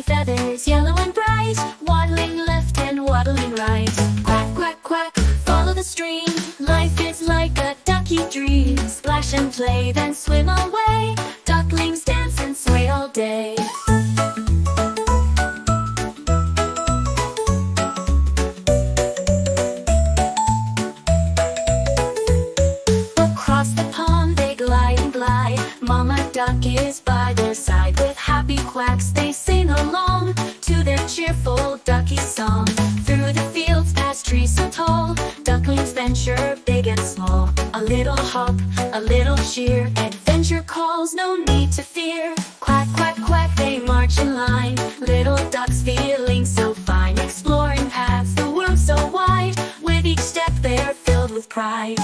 feathers, yellow and bright, waddling left and waddling right. Quack, quack, quack, follow the stream. Life is like a ducky dream. Splash and play, then swim away. Ducklings dance and sway all day. Across the pond they glide and glide. Mama duck is by their side. With happy quacks they sing along to their cheerful ducky song. Through the fields past trees so tall, ducklings venture big and small. A little hop, a little cheer, adventure calls, no need to fear. Quack, quack, quack, they march in line. Little ducks feeling so fine, exploring paths, the world so wide. With each step they're filled with pride.